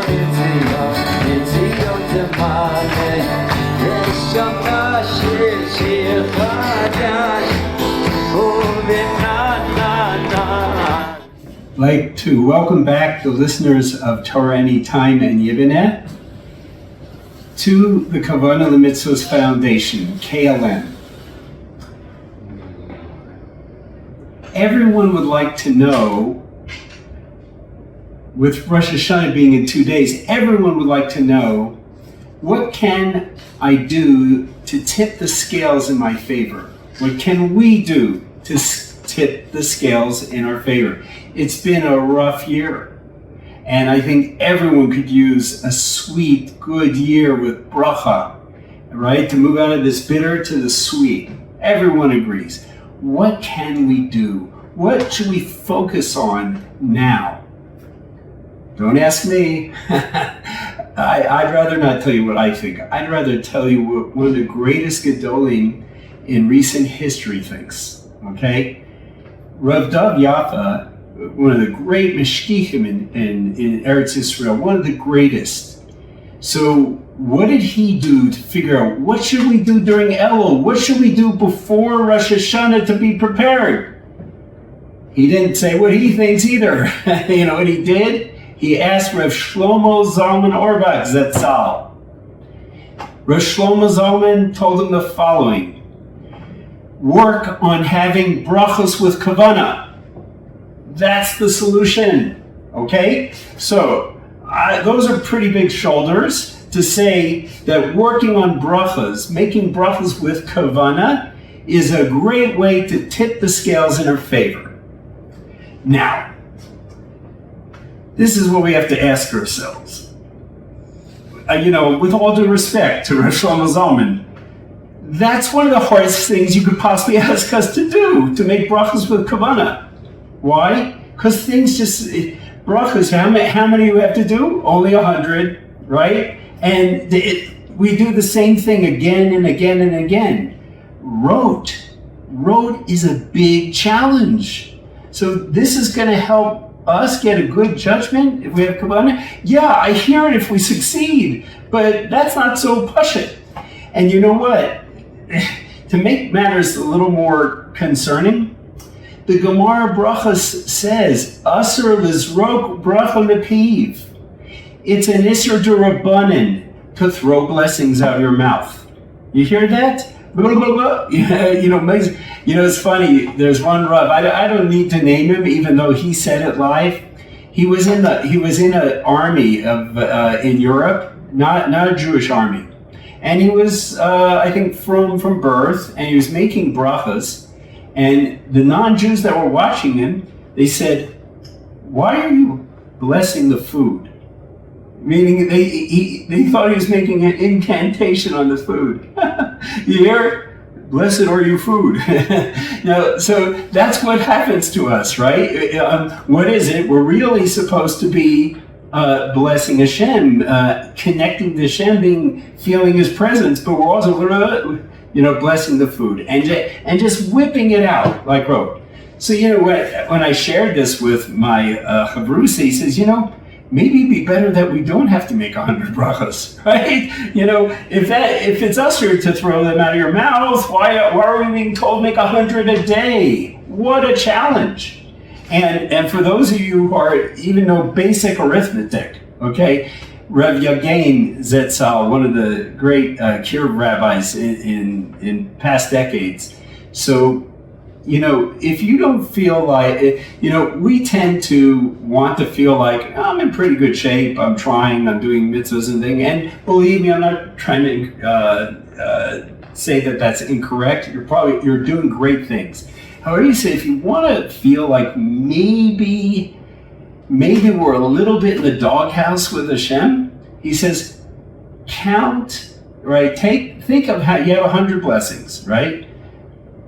I'd like to welcome back the listeners of Torah Anytime and Yibineh to the Kavanah L'Mitzvos Foundation, KLM. Everyone would like to know, with Rosh Hashanah being in 2 days, everyone would like to know, what can I do to tip the scales in my favor? What can we do to tip the scales in our favor? It's been a rough year, and I think everyone could use a sweet, good year with bracha, right? To move out of this bitter to the sweet. Everyone agrees. What can we do? What should we focus on now? Don't ask me. I'd rather not tell you what I think. I'd rather tell you what one of the greatest Gedolim in recent history thinks, okay? Rav Dav Yaffa, one of the great Meshkichim in Eretz Yisrael, one of the greatest. So what did he do to figure out what should we do during Elul? What should we do before Rosh Hashanah to be prepared? He didn't say what he thinks either. You know what he did? He asked Rav Shlomo Zalman Auerbach Zatzal. Rav Shlomo Zalman told him the following: work on having brachos with Kavanah. That's the solution, okay? So those are pretty big shoulders to say that working on brachos, making brachos with Kavanah, is a great way to tip the scales in our favor. Now, this is what we have to ask ourselves. With all due respect to Rosh Shlomo Zalman, that's one of the hardest things you could possibly ask us to do, to make brachos with Kavanah. Why? Because things brachos, how many you have to do? Only 100, right? And we do the same thing again and again and again. Rote is a big challenge. So this is going to help us get a good judgment if we have Kavanah. Yeah, I hear it if we succeed, but that's not so pashut. And you know what? To make matters a little more concerning, the Gemara Brochos says, Asur lizrok bracha mepiv. It's an Isser d'Rabbanan to throw blessings out of your mouth. You hear that? Blah, blah, blah. It's funny. There's one Rav. I don't need to name him, even though he said it live. He was in an army in Europe, not a Jewish army, and he was I think from birth, and he was making brachas. And the non-Jews that were watching him, they said, "Why are you blessing the food?" Meaning they thought he was making an incantation on the food. You hear? Blessed are you food. So that's what happens to us, right? What is it? We're really supposed to be blessing Hashem, connecting to Hashem, feeling His presence, but we're also blessing the food and just whipping it out like rope. So when I shared this with my Chavrusa, he says, maybe it'd be better that we don't have to make 100 brachos, right? If it's usher to throw them out of your mouth, why are we being told make 100 a day? What a challenge! And for those of you who even know basic arithmetic, okay, Rav Yagain Zetzal, one of the great Kiruv rabbis in past decades. So, if you don't feel like, we tend to want to feel like, I'm in pretty good shape, I'm trying, I'm doing mitzvahs and things, and believe me, I'm not trying to say that that's incorrect. You're doing great things. However, you say, if you want to feel like maybe we're a little bit in the doghouse with Hashem, he says, count, right? Think of how you have 100 blessings, right?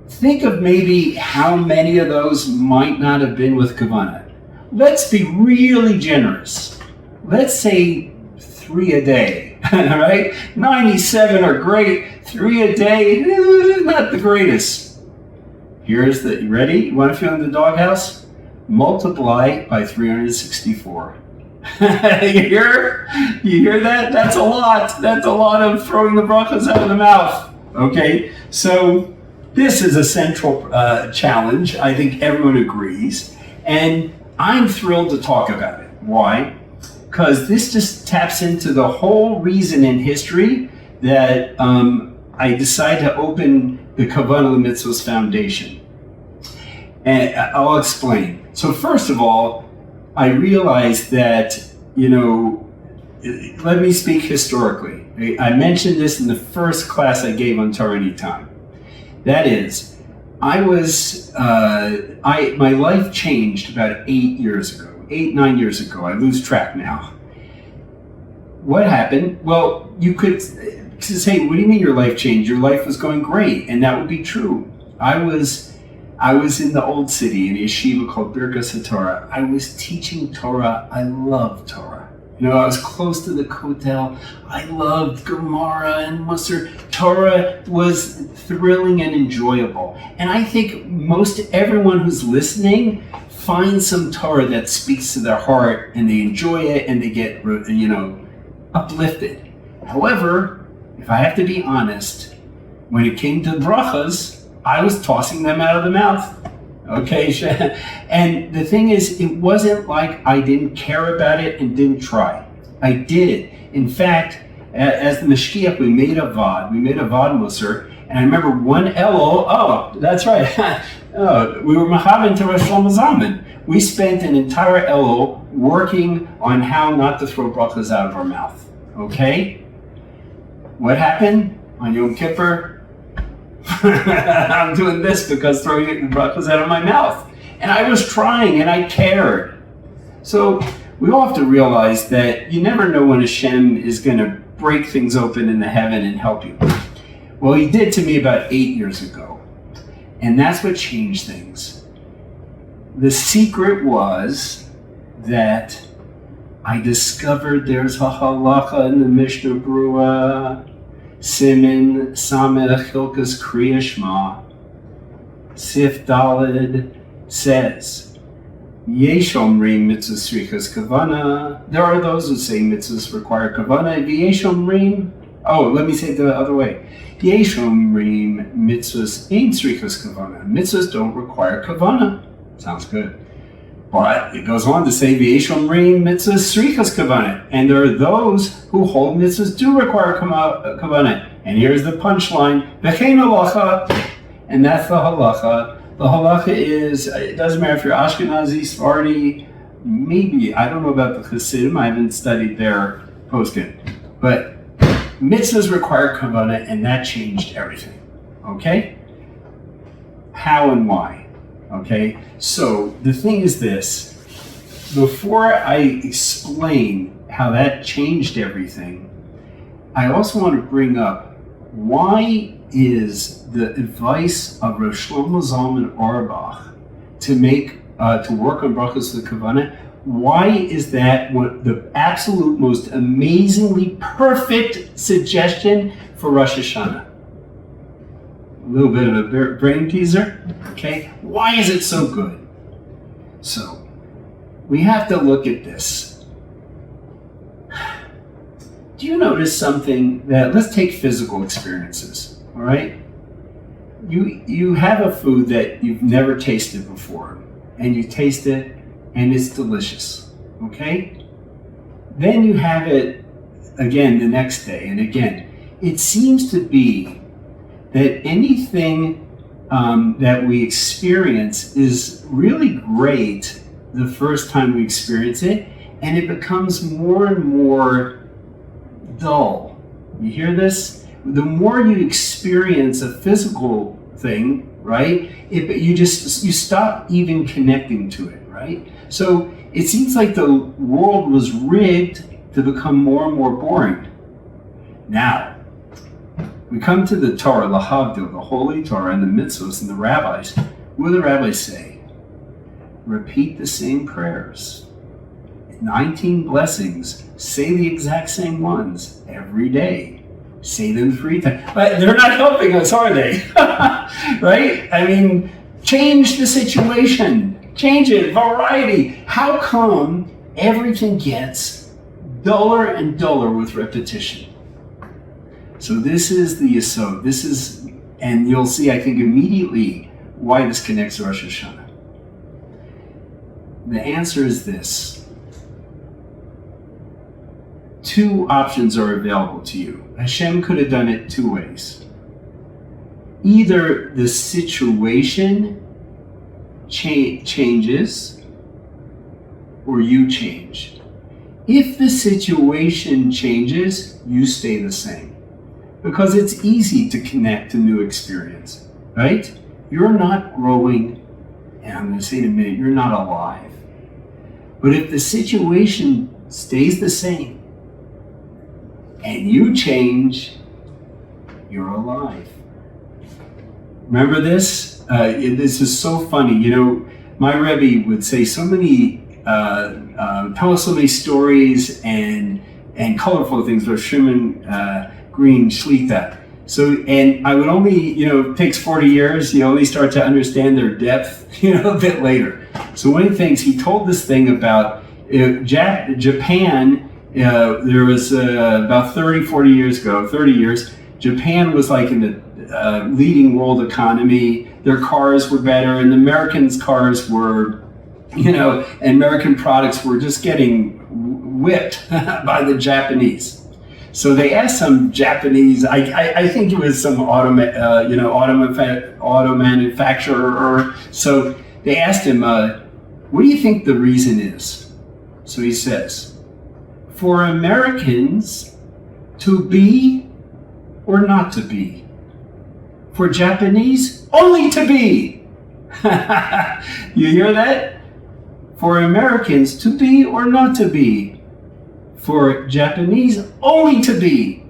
Think of maybe how many of those might not have been with Kavanah. Let's be really generous. Let's say 3 a day, all right? 97 are great, 3 a day, not the greatest. You ready? You want to feel in the doghouse? Multiply by 364. You hear that? That's a lot. That's a lot of throwing the brachos out of the mouth. Okay, so this is a central challenge. I think everyone agrees, and I'm thrilled to talk about it. Why? Because this just taps into the whole reason in history that I decided to open the Kavanah Mitzvahs Foundation. And I'll explain. So first of all, I realized that, let me speak historically. I mentioned this in the first class I gave on Torah Anytime. That is, my life changed about 9 years ago. I lose track now. What happened? Well, you could say, what do you mean your life changed? Your life was going great, and that would be true. I was in the old city in a yeshiva called Brochos. I was teaching Torah. I loved Torah. I was close to the Kotel. I loved Gemara and Musar. Torah was thrilling and enjoyable. And I think most everyone who's listening finds some Torah that speaks to their heart, and they enjoy it, and they get, uplifted. However, if I have to be honest, when it came to brachas, I was tossing them out of the mouth. Okay, and the thing is, it wasn't like I didn't care about it and didn't try. I did. In fact, as the Mashkiach, we made a Vod Musar, and I remember one Elul, that's right, we were Machavan to Rosh Hashanah. We spent an entire Elul working on how not to throw brachas out of our mouth. Okay? What happened on Yom Kippur? I'm doing this because throwing brachos out of my mouth. And I was trying and I cared. So we all have to realize that you never know when Hashem is going to break things open in the heaven and help you. Well, he did to me about 8 years ago. And that's what changed things. The secret was that I discovered there's a halacha in the Mishnah Berurah, Simin Samech Hilkas Kriya Shema, Sif Daled says, Yesh Omrim mitzvahs srichas kavanah. There are those who say mitzvahs require kavanah. Yesh Omrim, let me say it the other way. Yesh Omrim mitzvahs ain't srichas kavanah. Mitzvahs don't require kavanah. Sounds good. But it goes on to say, Yesh Omrim mitzvahs srichas kavanah. And there are those who hold mitzvahs do require kavanah. And here's the punchline, V'chein halacha, and that's the halacha. The halacha is, it doesn't matter if you're Ashkenazi, Sephardi, maybe, I don't know about the Hasidim, I haven't studied their poskim. But mitzvahs require kavanah, and that changed everything. Okay? How and why? Okay? So the thing is this, before I explain how that changed everything, I also want to bring up, why is the advice of Rav Shlomo Zalman Auerbach to work on Brochos the Kavanah, why is that the absolute most amazingly perfect suggestion for Rosh Hashanah? A little bit of a brain teaser, okay? Why is it so good? So, we have to look at this. Do you notice something that, let's take physical experiences, all right? You have a food that you've never tasted before, and you taste it, and it's delicious, okay? Then you have it again the next day, and again. It seems to be that anything that we experience is really great the first time we experience it, and it becomes more and more dull. You hear this? The more you experience a physical thing, right? You stop even connecting to it, right? So it seems like the world was rigged to become more and more boring. Now, we come to the Torah, Lahavdil, the Holy Torah, and the mitzvahs, and the rabbis. What do the rabbis say? Repeat the same prayers. 19 blessings, say the exact same ones every day. Say them 3 times. But they're not helping us, are they? Right? I mean, change the situation. Change it. Variety. How come everything gets duller and duller with repetition. So this is the yesod. And you'll see, I think, immediately why this connects to Rosh Hashanah. The answer is this. Two options are available to you. Hashem could have done it two ways. Either the situation changes, or you change. If the situation changes, you stay the same. Because it's easy to connect to new experience, right? You're not growing, and I'm going to say in a minute, you're not alive. But if the situation stays the same, and you change, you're alive. Remember this? This is so funny. You know, my Rabbi would say so many, tell us so many stories and colorful things. Rosh Shimon Green Shlita. So, and I would only, it takes 40 years, you only start to understand their depth, a bit later. So one of the things, he told this thing about Japan, there was about 30 years, Japan was like in the leading world economy. Their cars were better, and the Americans' cars were, and American products were just getting whipped by the Japanese. So they asked some Japanese, I think it was some auto manufacturer, so they asked him, what do you think the reason is? So he says, for Americans to be or not to be. For Japanese, only to be. You hear that? For Americans to be or not to be. For Japanese, only to be.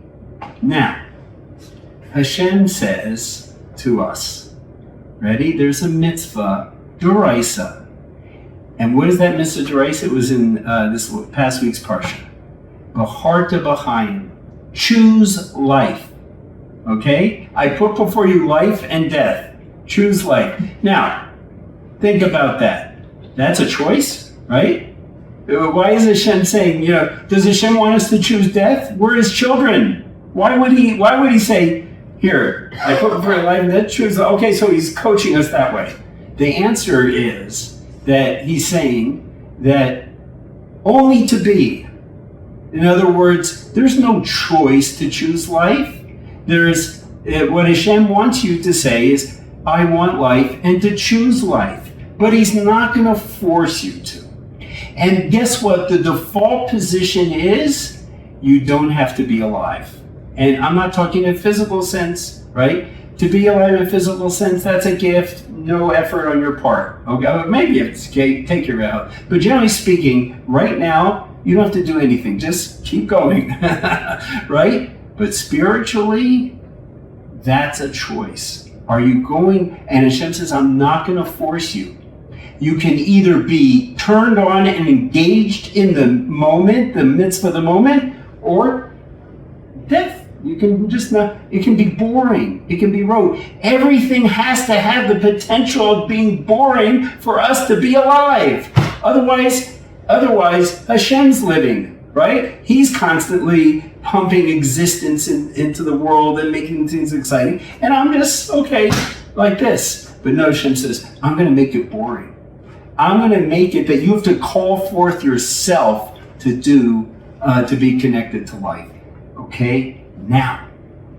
Now, Hashem says to us, ready? There's a mitzvah, d'oraisa. And what is that mitzvah d'oraisa? It was in this past week's parsha. B'charta b'chaim. Choose life. Okay? I put before you life and death. Choose life. Now, think about that. That's a choice, right? Why is Hashem saying, does Hashem want us to choose death? We're his children. Why would he say, here, I put before you life and death, choose life. Okay, so he's coaching us that way. The answer is that he's saying that only to be. In other words, there's no choice to choose life. There's what Hashem wants you to say is, I want life, and to choose life. But he's not going to force you to. And guess what? The default position is, you don't have to be alive. And I'm not talking in a physical sense, right? To be alive in a physical sense, that's a gift, no effort on your part. Okay, maybe it's take your out. But generally speaking, right now, you don't have to do anything. Just keep going, right? But spiritually, that's a choice. Are you going? And Hashem says, I'm not going to force you. You can either be turned on and engaged in the moment, the midst of the moment, or death. You can just not, it can be boring. It can be rote. Everything has to have the potential of being boring for us to be alive. Otherwise, Hashem's living, right? He's constantly pumping existence into the world and making things exciting. And I'm just, okay, like this. But no, Hashem says, I'm going to make it boring. I'm going to make it that you have to call forth yourself to be connected to life. Okay? Now,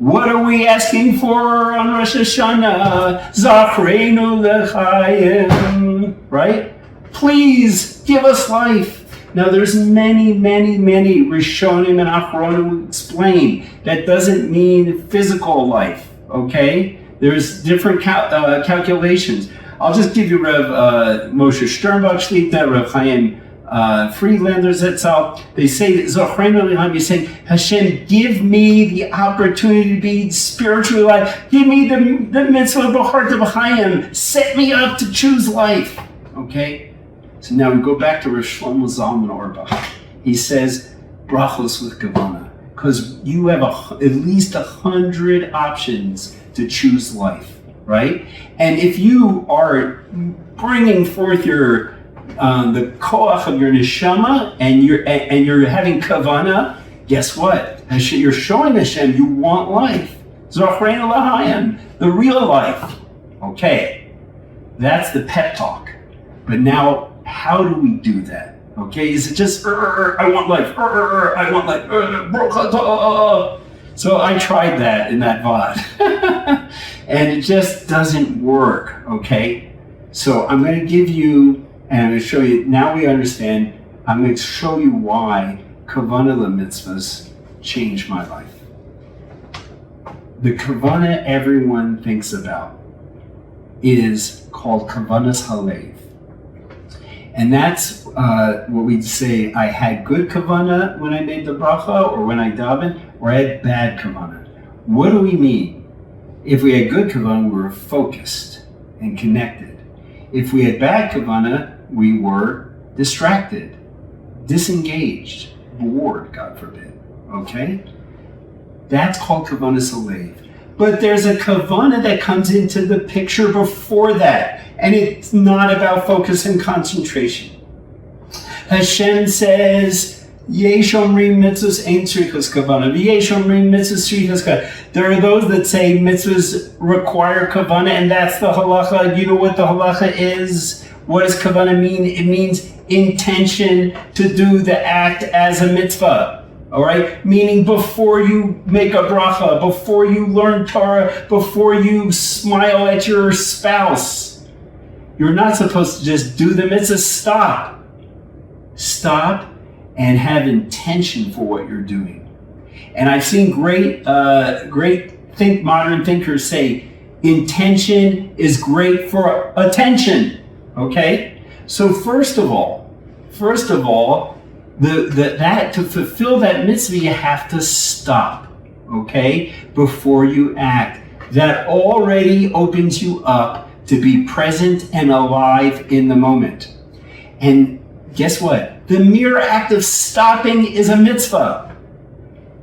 what are we asking for on Rosh Hashanah? Zachreinu l'chaim. Right? Please give us life. Now, there's many Rishonim and Achronim who explain that doesn't mean physical life. Okay? There's different calculations. I'll just give you Rev Moshe Sternbach Shlita, Rev Chaim Friedlander Zetzal. They say, Zochreinu l'chaim, you're saying, Hashem, give me the opportunity to be spiritually alive. Give me the mitzvah b'charta b'chaim. Set me up to choose life. Okay? So now we go back to Rosh Shlomo Zalman Auerbach. He says, Brochos with Kavanah. Because you have at least 100 options to choose life. Right? And if you are bringing forth your the koach of your neshama, and you're having kavanah, guess what? You're showing Hashem you want life. Zochreinu l'hayim, the real life. Okay, that's the pep talk. But now, how do we do that? Okay, is it just, I want life, I want life, Brochos. So I tried that in that VOD. And it just doesn't work, okay? So I'm going to give you, and I'm going to show you, now we understand, I'm going to show you why Kavanah mitzvahs changed my life. The Kavanah everyone thinks about is called Kavanah's Halev. And that's what we'd say, I had good Kavanah when I made the bracha, or when I daven, or I had bad Kavanah. What do we mean? If we had good Kavanah, we were focused and connected. If we had bad Kavanah, we were distracted, disengaged, bored, God forbid. Okay? That's called Kavanah's Halev. But there's a Kavanah that comes into the picture before that. And it's not about focus and concentration. Hashem says, Yesh omrim mitzvahs ein tzrichos kavanah. Yesh omrim mitzvahs tzrichos kavanah. There are those that say mitzvahs require kavanah, and that's the halacha. You know what the halacha is? What does kavanah mean? It means intention to do the act as a mitzvah. All right? Meaning before you make a bracha, before you learn Torah, before you smile at your spouse. You're not supposed to just do the mitzvah. Stop. Stop and have intention for what you're doing. And I've seen great modern thinkers say, intention is great for attention. Okay? So first of all, that to fulfill that mitzvah, you have to stop, okay, before you act. That already opens you up to be present and alive in the moment. And guess what? The mere act of stopping is a mitzvah.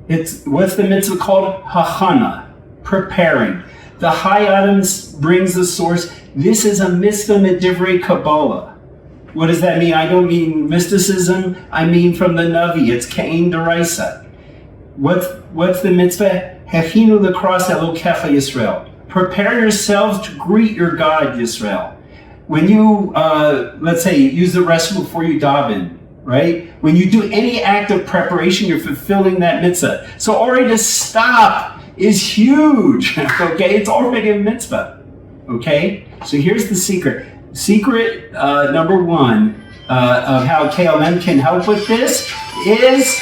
What's the mitzvah called? Hachana, preparing. The High Adams brings the source. This is a mitzvah medivrei Kabbalah. What does that mean? I don't mean mysticism. I mean from the Navi. It's Kain Deraisa. What's the mitzvah? Hechinu l'kras Elokecha Yisrael. Prepare yourselves to greet your God, Yisrael. When you, let's say, use the restroom before you daven, right? When you do any act of preparation, you're fulfilling that mitzvah. So already to stop is huge, okay? It's already a mitzvah, okay? So here's the secret. Secret number one of how KLM can help with this is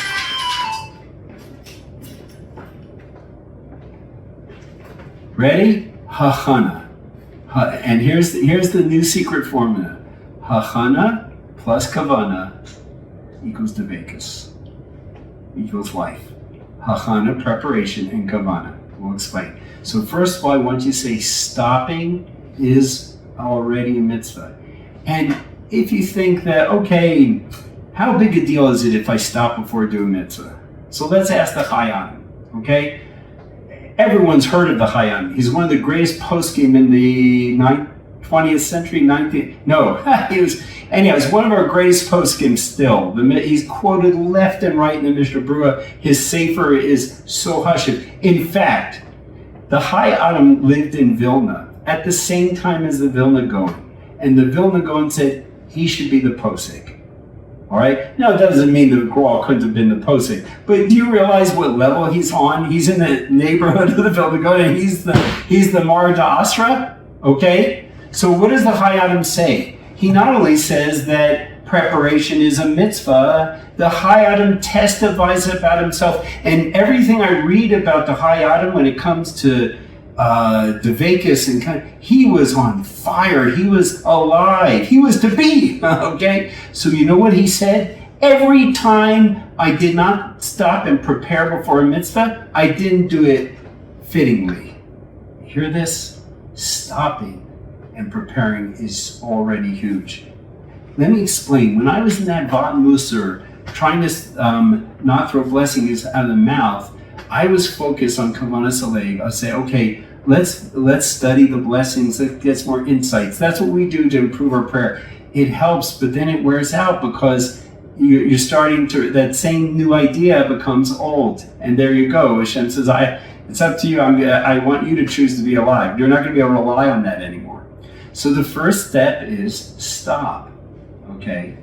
ready? Hachana. And here's the new secret formula. Hachana plus Kavanah equals Dvekus, equals life. Hachana, preparation, and Kavanah. We'll explain. So first of all, I want you to say stopping is already a mitzvah. And if you think that, okay, how big a deal is it if I stop before I do a mitzvah? So let's ask the Chayyim, okay? Everyone's heard of the Chayyim. He's one of the greatest poskim in the 20th century, 19th. No, he was one of our greatest poskim still. He's quoted left and right in the Mishnah Berurah. His sefer is so hushed. In fact, the High Adam lived in Vilna at the same time as the Vilna Gaon. And the Vilna Gaon said he should be the posek. All right? Now, it doesn't mean the Gra couldn't have been the posek, but do you realize what level he's on? He's in the neighborhood of the Vilna Gaon, and he's the Mar Asra. Okay? So what does the High Adam say? He not only says that preparation is a mitzvah, the High Adam testifies about himself. And everything I read about the High Adam when it comes to Dvekus and he was on fire. He was alive. He was to be. Okay? So you know what he said? Every time I did not stop and prepare before a mitzvah, I didn't do it fittingly. Hear this? Stopping and preparing is already huge. Let me explain. When I was in that Vat Musar, trying to not throw blessings out of the mouth, I was focused on Kavanah Halev. I say, okay, let's study the blessings. Let's get more insights. That's what we do to improve our prayer. it helps, but then it wears out because you're starting to, that same new idea becomes old. And there you go. Hashem says, it's up to you. I want you to choose to be alive. You're not going to be able to rely on that anymore. So the first step is stop. Okay?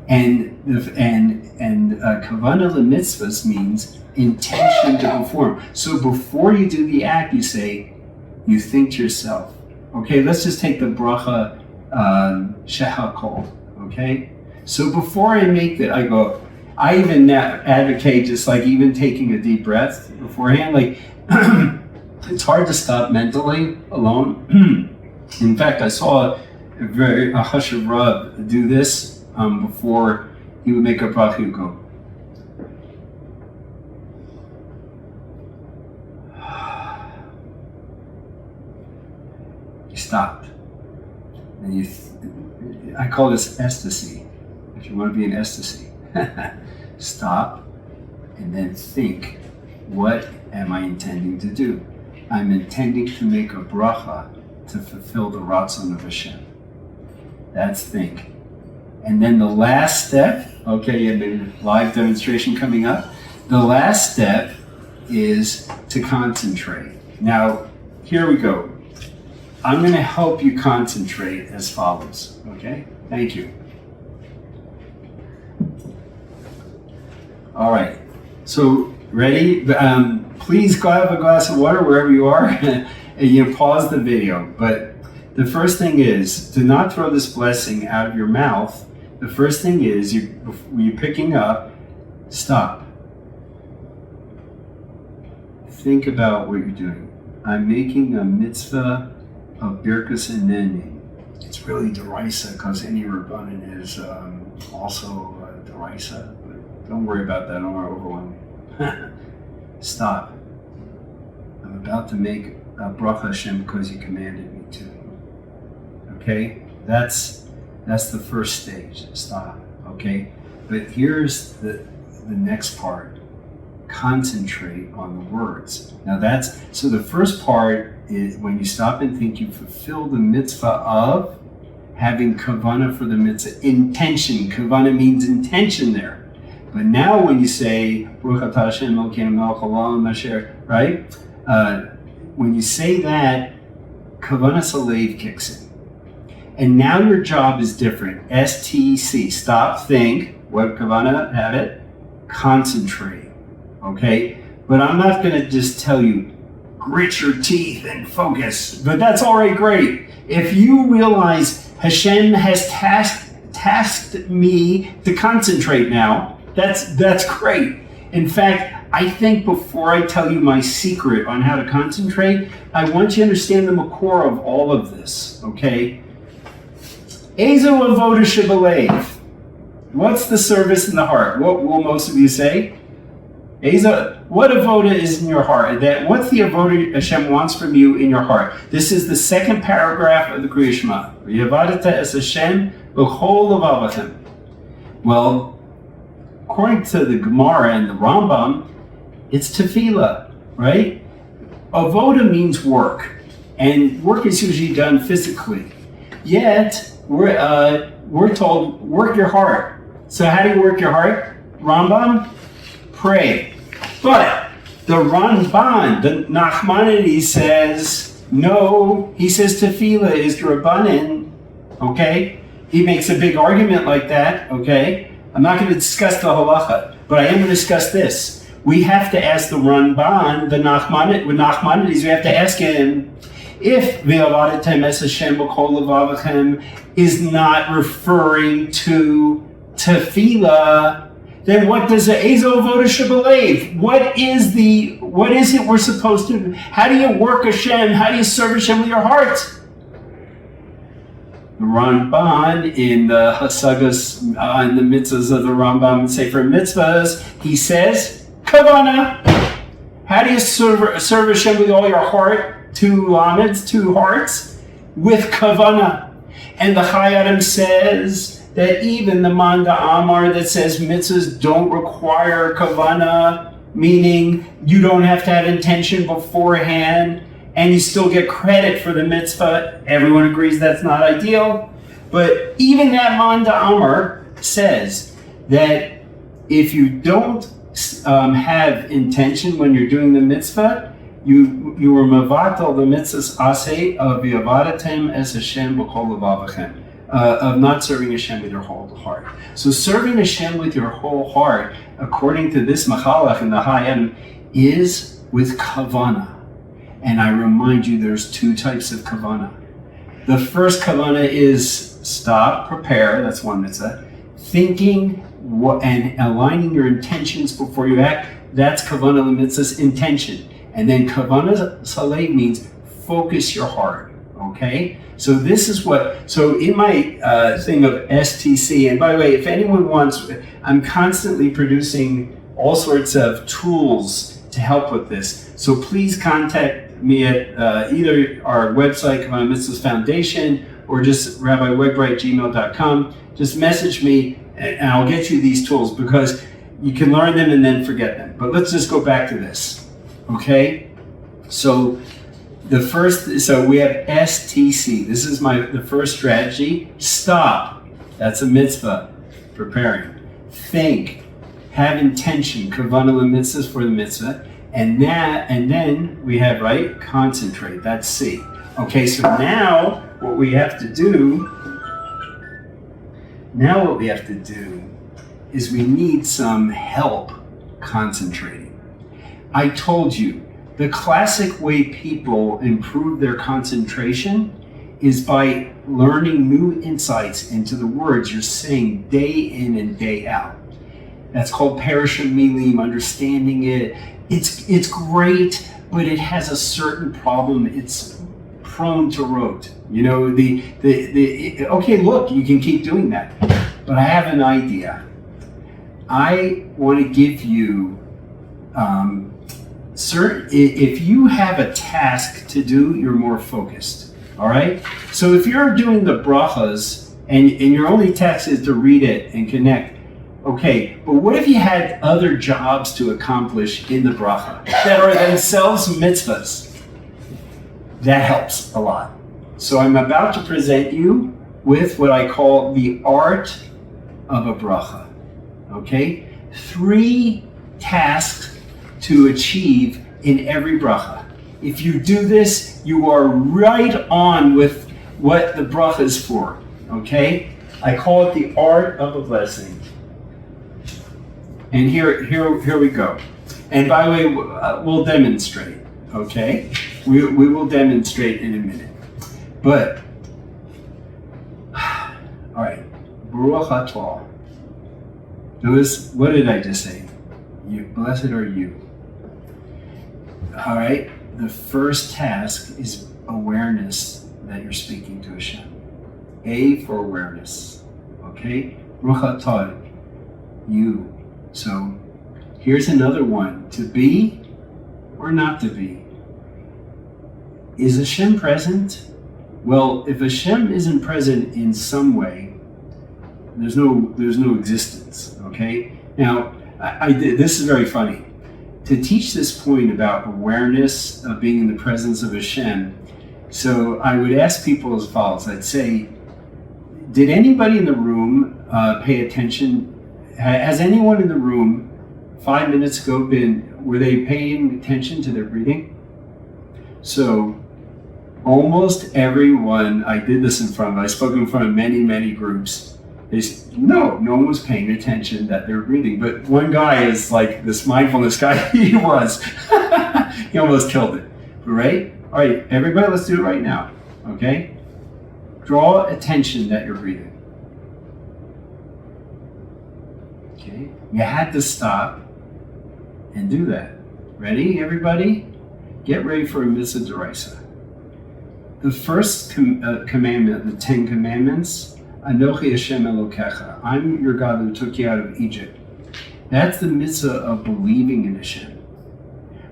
And Kavanah lemitzvahs means intention to perform. So before you do the act, you think to yourself, okay, let's just take the bracha shehakol, okay? So before I make that, I even advocate just like even taking a deep breath beforehand. Like, it's hard to stop mentally alone. In fact, I saw a Hashav Rab do this before he would make a bracha. He would go, he stopped. And I call this ecstasy. If you want to be in ecstasy, stop and then think, what am I intending to do? I'm intending to make a bracha to fulfill the ratzon of Hashem. That's think. And then the last step, okay, you have a live demonstration coming up. The last step is to concentrate. Now, here we go. I'm going to help you concentrate as follows, okay? Thank you. All right, so ready? Please go have a glass of water wherever you are. And you pause the video. But the first thing is, do not throw this blessing out of your mouth. The first thing is, when you're picking up, stop. Think about what you're doing. I'm making a mitzvah of Birkas Nenim. It's really Deraisa because any Rabbanan is also Deraisa. But don't worry about that, I don't want to overwhelm you. Stop. I'm about to make a bracha Hashem because you commanded me to. Okay? That's the first stage. Stop. Okay? But here's the next part. Concentrate on the words. Now so the first part is when you stop and think, you fulfill the mitzvah of having kavanah for the mitzvah. Intention. Kavanah means intention there. But now when you say, Baruch atah Hashem Elokeinu melech haolam asher, right? When you say that, kavanah salev kicks in. And now your job is different. STC, stop, think, what kavanah, have it, concentrate, okay? But I'm not gonna just tell you, grit your teeth and focus, but that's already great. If you realize Hashem has tasked me to concentrate now, that's great. In fact, I think before I tell you my secret on how to concentrate, I want you to understand the makor of all of this, okay? Ezo avoda shebalev. What's the service in the heart? What will most of you say? Ezo, what avoda is in your heart? What's the avoda Hashem wants from you in your heart? This is the second paragraph of the Kriya Shema. V'yavadata es Hashem b'chol levavachem. Well, according to the Gemara and the Rambam, it's tefillah, right? Avoda means work, and work is usually done physically. Yet, we're told, work your heart. So how do you work your heart? Rambam, pray. But the Ramban, the Nachmanides says, no, he says tefillah is Rabbanan, okay? He makes a big argument like that, okay? I'm not going to discuss the halacha, but I am going to discuss this. We have to ask the Ramban, with Nachmanides, we have to ask him if V'yavadatem es Hashem b'kol levavachem is not referring to tefillah, then what does the Ezo avoda shebalev? What is it we're supposed to do? How do you work Hashem? How do you serve Hashem with your heart? The Ramban in the Hasagas, in the mitzvahs of the Rambam and Sefer Mitzvahs, he says, Kavanah. How do you serve Hashem with all your heart? 2 lameds, 2 hearts, with Kavanah. And the Chai Adam says that even the Manda Amar that says mitzvahs don't require Kavanah, meaning you don't have to have intention beforehand, and you still get credit for the mitzvah. Everyone agrees that's not ideal. But even that Manda Amar says that if you don't have intention when you're doing the mitzvah, you were mavatal the mitzvahs aseh of yavadatem es Hashem b'kol levavachem, of not serving Hashem with your whole heart. So serving Hashem with your whole heart, according to this machalach in the Hayam, is with Kavanah. And I remind you, there's two types of Kavanah. The first Kavanah is stop, prepare, that's one mitzvah. Thinking and aligning your intentions before you act, that's Kavanah l'mitzvah's intention. And then Kavanah Saleh means focus your heart, okay? So this is so in my thing of STC, and by the way, if anyone wants, I'm constantly producing all sorts of tools to help with this. So please contact me at either our website, Kavanah Mitzvahs Foundation, or just rabbiwegbreit@gmail.com. Just message me and I'll get you these tools, because you can learn them and then forget them. But let's just go back to this, okay? So we have STC. This is the first strategy. Stop. That's a mitzvah. Preparing. Think. Have intention. Kavanah l'mitzvahs for the mitzvah. And then we have, right, concentrate. That's C. Okay, so now what we have to do is we need some help concentrating. I told you, the classic way people improve their concentration is by learning new insights into the words you're saying day in and day out. That's called parashah milim, understanding it. It's great, but it has a certain problem. It's prone to rote. You know, okay, look, you can keep doing that. But I have an idea. I want to give you if you have a task to do, you're more focused. All right? So if you're doing the Brochos and your only task is to read it and connect, okay, but what if you had other jobs to accomplish in the bracha that are themselves mitzvahs? That helps a lot. So I'm about to present you with what I call the art of a bracha. Okay? 3 tasks to achieve in every bracha. If you do this, you are right on with what the bracha is for. Okay? I call it the art of a blessing. And here we go. And by the way, we'll demonstrate. Okay? We will demonstrate in a minute. But, all right, Baruch atah. Notice, what did I just say? You, blessed are you. All right, the first task is awareness that you're speaking to Hashem. A for awareness. Okay? Baruch atah, you. So, here's another one. To be or not to be. Is Hashem present? Well, if Hashem isn't present in some way, there's no existence. Okay. Now, I did. This is very funny. To teach this point about awareness of being in the presence of Hashem, so I would ask people as follows. I'd say, did anybody in the room pay attention? Has anyone in the room 5 minutes ago were they paying attention to their breathing? So almost everyone I did this in front of, I spoke in front of many, many groups. No one was paying attention that they're breathing. But one guy is like this mindfulness guy, he was. He almost killed it. Right? All right, everybody, let's do it right now. Okay? Draw attention that you're breathing. Okay? You had to stop and do that. Ready, everybody? Get ready for a mitzvah d'oraisa. The first commandment, the 10 Commandments, Anochi Hashem Elokecha, I'm your God who took you out of Egypt. That's the mitzvah of believing in Hashem.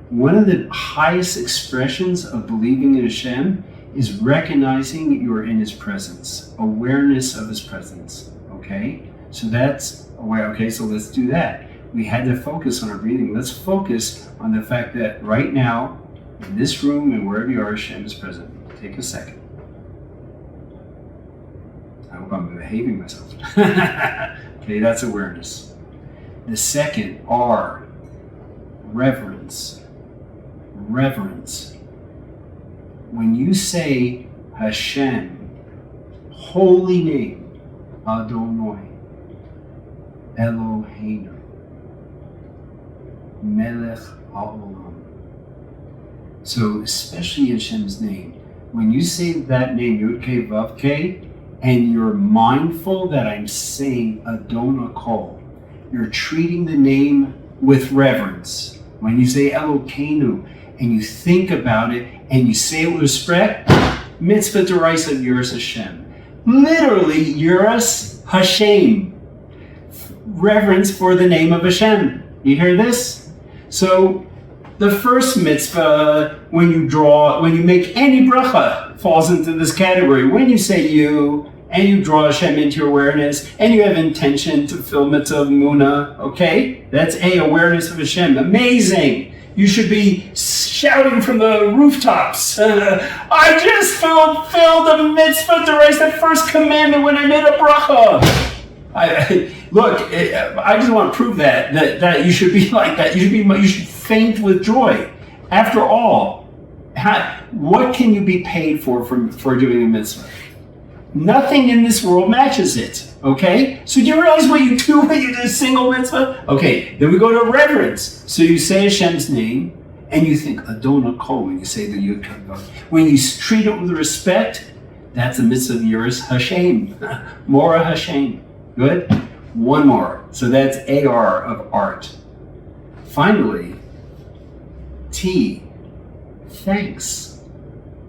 One of the highest expressions of believing in Hashem is recognizing you're in His presence, awareness of His presence. Okay? So that's aware. Okay, so let's do that. We had to focus on our breathing. Let's focus on the fact that right now, in this room and wherever you are, Hashem is present. Take a second. I hope I'm behaving myself. Okay, that's awareness. The second R, reverence. Reverence. When you say Hashem, holy name, Adonai, Eloheinu, Melech HaOlam. So especially Hashem's name, when you say that name, Yud Kei Vav Kei, and you're mindful that I'm saying Adonai Kol, you're treating the name with reverence. When you say Elokeinu, and you think about it, and you say it with respect, mitzvah d'oraisa Yiras Hashem. Literally, Yiras Hashem. Reverence for the name of Hashem. You hear this? So, the first mitzvah, when you make any bracha, falls into this category. When you say you, and you draw Hashem into your awareness, and you have intention to fill mitzvah of Muna, okay? That's awareness of Hashem. Amazing! You should be shouting from the rooftops. I just fulfilled the mitzvah d'oraisa, that first commandment when I made a bracha. I just want to prove that you should be like that. You should faint with joy. After all, what can you be paid for doing a mitzvah? Nothing in this world matches it. Okay? So do you realize what you do when you do a single mitzvah? Okay, then we go to reverence. So you say Hashem's name, and you think Adonai Kol when you say the Yud Kei Vav. When you treat it with respect, that's a mitzvah of Yiras Hashem. Mora Hashem. Good? One more. So that's AR of art. Finally, T, thanks.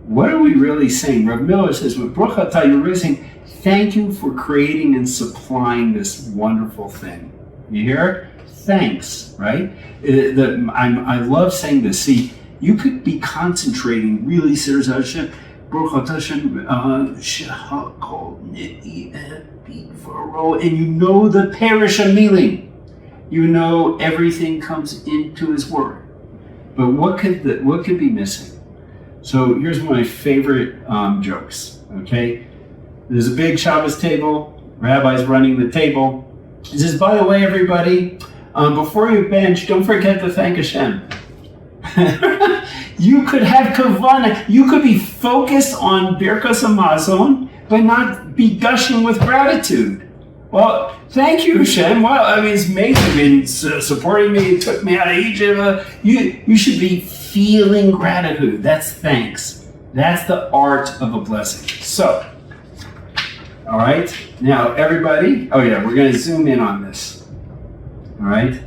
What are we really saying? Rabbi Miller says, with Baruch atah, you're really saying, thank you for creating and supplying this wonderful thing. You hear? Thanks, right? I love saying this. See, you could be concentrating really seriously, Baruch atah Hashem, shehakol nid'eh, and you know the parish of Milim. You know everything comes into His word. But what could be missing? So here's one of my favorite jokes, okay? There's a big Shabbos table, Rabbi's running the table. He says, by the way, everybody, before you bench, don't forget to thank Hashem. You could have Kavanah, you could be focused on Birkas Hamazon, but not be gushing with gratitude. Well, thank you, Hashem. Well, it's amazing. You've been supporting me, you took me out of Egypt. You should be feeling gratitude. That's thanks. That's the art of a blessing. So, all right. Now, everybody, we're going to zoom in on this. All right.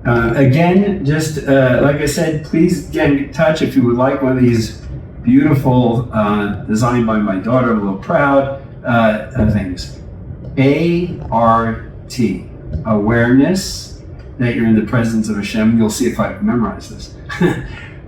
Again, just like I said, please get in touch if you would like one of these beautiful, designed by my daughter, I'm a little proud, things. ART, awareness that you're in the presence of Hashem. You'll see if I memorize this.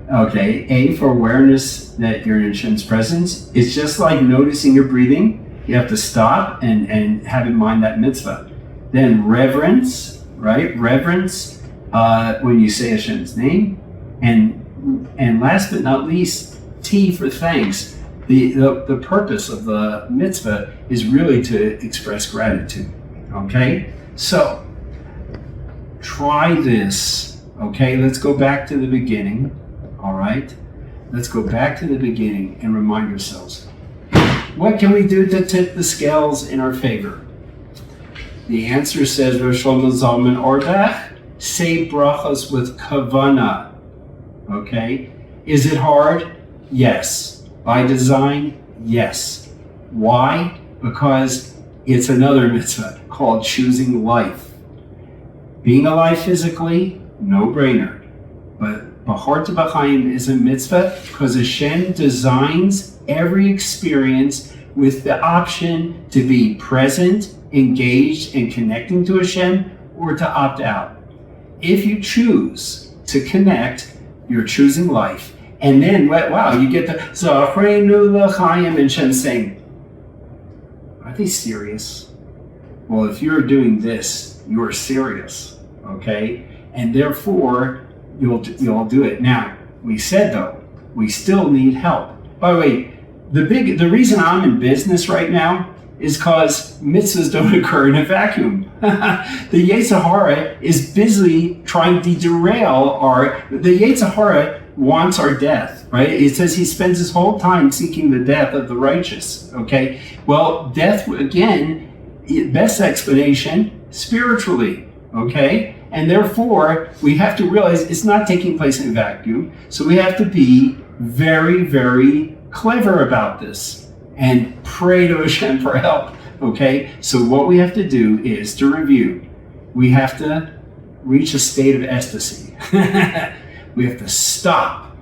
Okay, A for awareness that you're in Hashem's presence. It's just like noticing your breathing. You have to stop and have in mind that mitzvah. Then reverence, right? Reverence when you say Hashem's name. And last but not least, T for thanks. The purpose of the mitzvah is really to express gratitude. Okay? So, try this. Okay? Let's go back to the beginning. All right? Let's go back to the beginning and remind ourselves. What can we do to tip the scales in our favor? The answer says, Rosh Shlomo Zalman Auerbach, say brachos with Kavanah. Okay? Is it hard? Yes. By design? Yes. Why? Because it's another mitzvah called choosing life. Being alive physically, no brainer. But Bahar B'chaim is a mitzvah because Hashem designs every experience with the option to be present, engaged, and connecting to Hashem, or to opt out. If you choose to connect, you're choosing life. And then, wow, you get the Zachrenu L'chaim and Hashem saying, are they serious? Well, if you're doing this, you're serious, okay? And therefore, you'll do it. Now, we said though, we still need help. By the way, the reason I'm in business right now is because mitzvahs don't occur in a vacuum. The Yetzer Hara is busy trying to derail the Yetzer Hara wants our death, right? It says he spends his whole time seeking the death of the righteous, okay? Well, death, again, best explanation, spiritually, okay? And therefore, we have to realize it's not taking place in a vacuum, so we have to be very, very clever about this and pray to Hashem for help, okay? So what we have to do is, to review, we have to reach a state of ecstasy. We have to stop,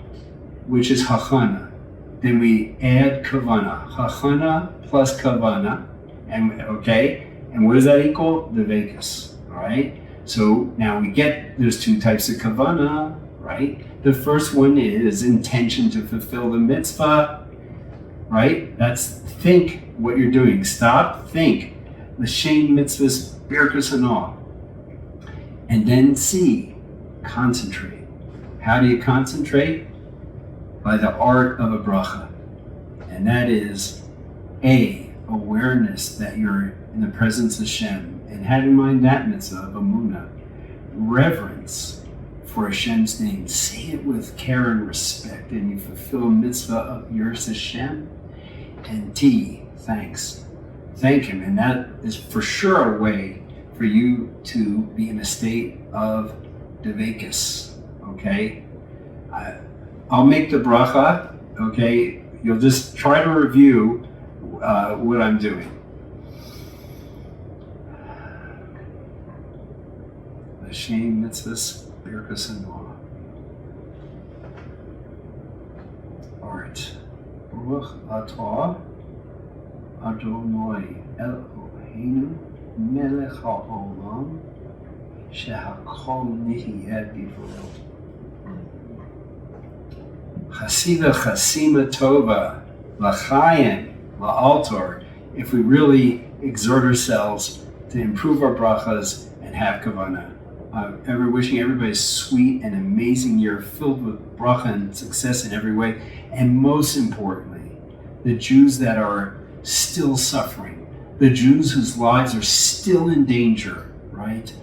which is Hachana. Then we add Kavanah. Hachana plus Kavanah, and okay? And what does that equal? The Vekas, all right? So now we get, there's two types of Kavanah, right? The first one is intention to fulfill the mitzvah, right? That's think what you're doing. Stop, think. L'shem mitzvahs birkas hanah. And then C, concentrate. How do you concentrate? By the art of a bracha. And that is A, awareness that you're in the presence of Hashem, and have in mind that mitzvah of Amunah. Reverence for Hashem's name. Say it with care and respect, and you fulfill a mitzvah of yours, Hashem. And T, thanks. Thank Him. And that is for sure a way for you to be in a state of devekus. Okay? I'll make the bracha, okay? You'll just try to review what I'm doing. L'shem mitzvahs birkas hanah. Art. Baruch atah Adonai Eloheinu melech haolam shehakol nihiyeh b'voro. Chasida chasima tova l'chaim la'altor. If we really exert ourselves to improve our brachas and have kavanah. Wishing everybody a sweet and amazing year filled with bracha and success in every way. And most importantly, the Jews that are still suffering, the Jews whose lives are still in danger, right?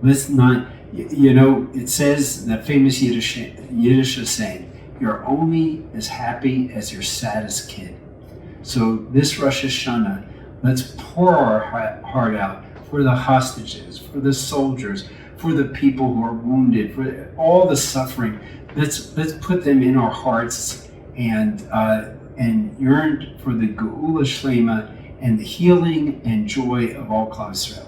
Let's not, it says that famous Yiddish saying, you're only as happy as your saddest kid. So this Rosh Hashanah, let's pour our heart out for the hostages, for the soldiers, for the people who are wounded, for all the suffering. Let's put them in our hearts and yearn for the Geula Shlema and the healing and joy of all Klal Yisrael.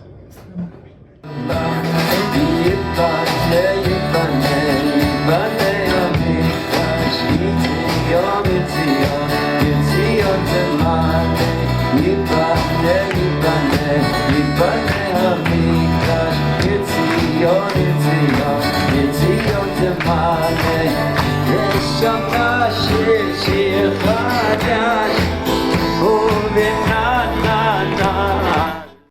It's